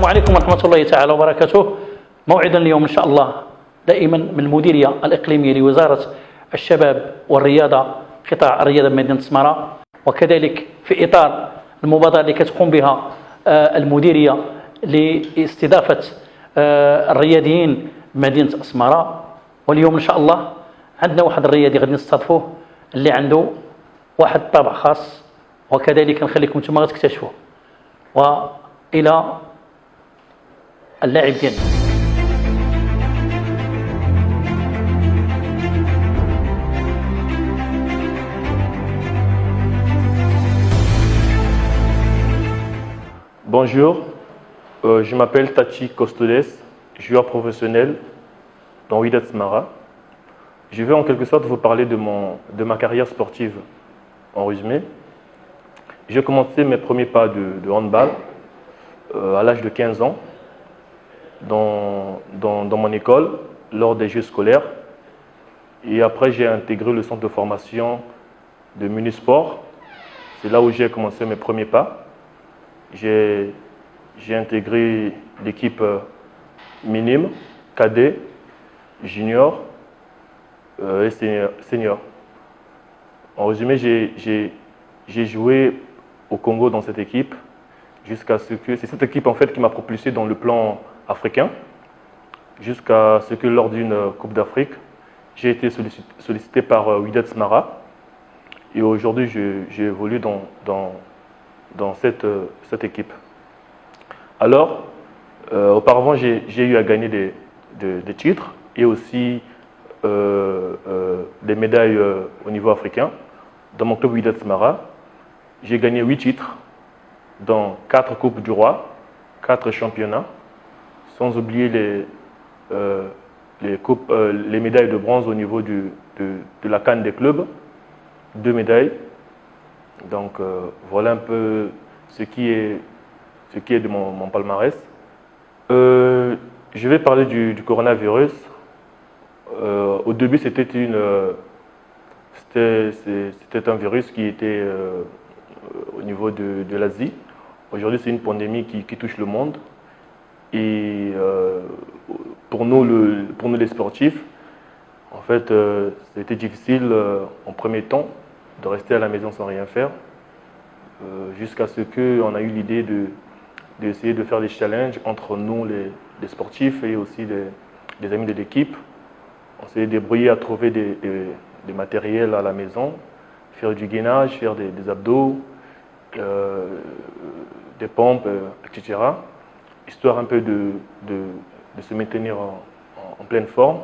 السلام عليكم ورحمة الله تعالى وبركاته. موعدا اليوم إن شاء الله دائما من المديرية الإقليمية لوزارة الشباب والرياضة قطاع الرياضة بمدينة سمارة، وكذلك في إطار المبادرة اللي كتقوم بها المديرية لاستضافة الرياضيين بمدينة سمارة. واليوم إن شاء الله عندنا واحد الرياضي غادي نستضيفوه اللي عنده واحد طابع خاص، وكذلك نخليكم نتوما غتكتشفوه. وإلى اللاعب ديالنا. Bonjour, je m'appelle Tachi Costodes, joueur professionnel dans Wydad Smara. Je vais en quelque sorte vous parler de ma carrière sportive en résumé. J'ai commencé mes premiers pas de handball à l'âge de 15 ans dans mon école lors des Jeux scolaires. Et après, j'ai intégré le centre de formation de Munisport. C'est là où j'ai commencé mes premiers pas. J'ai intégré l'équipe minime, cadet, junior et senior. En résumé, j'ai joué au Congo dans cette équipe jusqu'à ce que c'est cette équipe en fait qui m'a propulsé dans le plan africain jusqu'à ce que lors d'une Coupe d'Afrique, j'ai été sollicité par Wydad Smara et aujourd'hui j'évolue dans cette équipe. Alors, auparavant, j'ai eu à gagner des titres et aussi des médailles au niveau africain. Dans mon club Wydad Smara, j'ai gagné 8 titres dans 4 Coupes du Roi, 4 championnats, sans oublier les médailles de bronze au niveau de la CAN des clubs, 2 médailles. Donc voilà un peu ce qui est de mon palmarès. Je vais parler du coronavirus. Au début, c'était un virus qui était au niveau de l'Asie. Aujourd'hui, c'est une pandémie qui touche le monde. Et pour nous les sportifs, en fait, c'était difficile en premier temps de rester à la maison sans rien faire, jusqu'à ce qu'on a eu l'idée d'essayer de faire des challenges entre nous, les sportifs, et aussi des amis de l'équipe. On s'est débrouillé à trouver des matériels à la maison, faire du gainage, faire des abdos, des pompes, etc. Histoire un peu de se maintenir en pleine forme.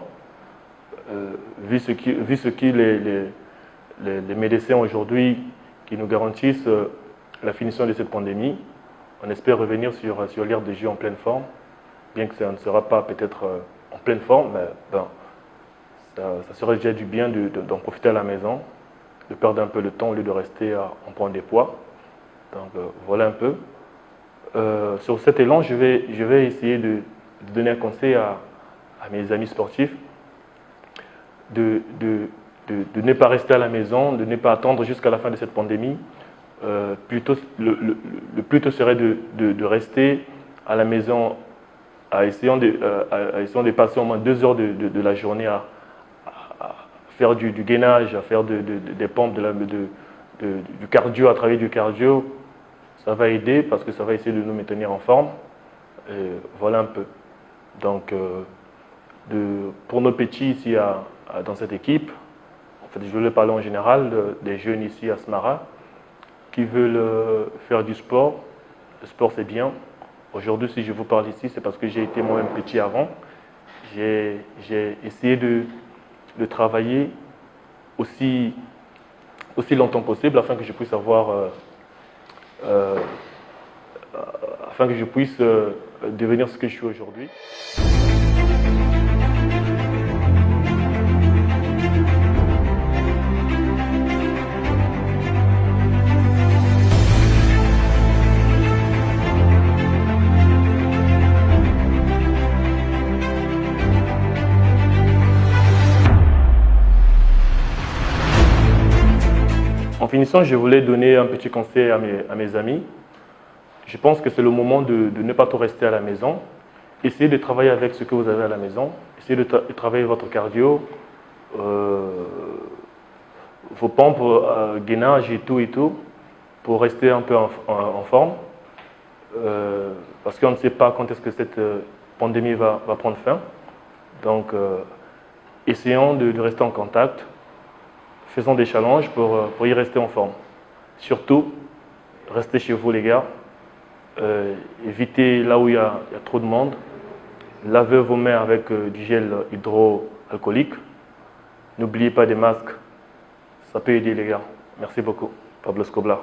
Vu ce qui les médecins aujourd'hui qui nous garantissent la finition de cette pandémie, on espère revenir sur l'ère des Jeux en pleine forme, bien que ça ne sera pas peut-être en pleine forme, mais ben, ça serait déjà du bien d'en profiter à la maison, de perdre un peu le temps au lieu de rester en prendre des poids. Donc voilà un peu. Sur cet élan, je vais essayer de donner un conseil à mes amis sportifs, de ne pas rester à la maison, de ne pas attendre jusqu'à la fin de cette pandémie. Le plus tôt serait de rester à la maison en essayant de passer au moins 2 heures de la journée à faire du gainage, à faire des pompes, du cardio, à travailler du cardio. Ça va aider parce que ça va essayer de nous maintenir en forme. Et voilà un peu. Donc, pour nos petits ici dans cette équipe, en fait, je voulais parler en général des jeunes ici à Smara qui veulent faire du sport. Le sport, c'est bien. Aujourd'hui, si je vous parle ici, c'est parce que j'ai été moi-même petit avant. J'ai essayé de travailler aussi longtemps possible afin que je puisse devenir ce que je suis aujourd'hui. En finissant, je voulais donner un petit conseil à mes amis. je pense que c'est le moment de ne pas trop rester à la maison. Essayez de travailler avec ce que vous avez à la maison. Essayez de travailler votre cardio, vos pompes, gainage et tout, pour rester un peu en forme. Parce qu'on ne sait pas quand est-ce que cette pandémie va prendre fin. Donc, essayons de rester en contact. Faisons des challenges pour y rester en forme. Surtout, restez chez vous les gars. Évitez là où il y a trop de monde. Lavez vos mains avec du gel hydroalcoolique. N'oubliez pas des masques. Ça peut aider les gars. Merci beaucoup. Pablo Escobar.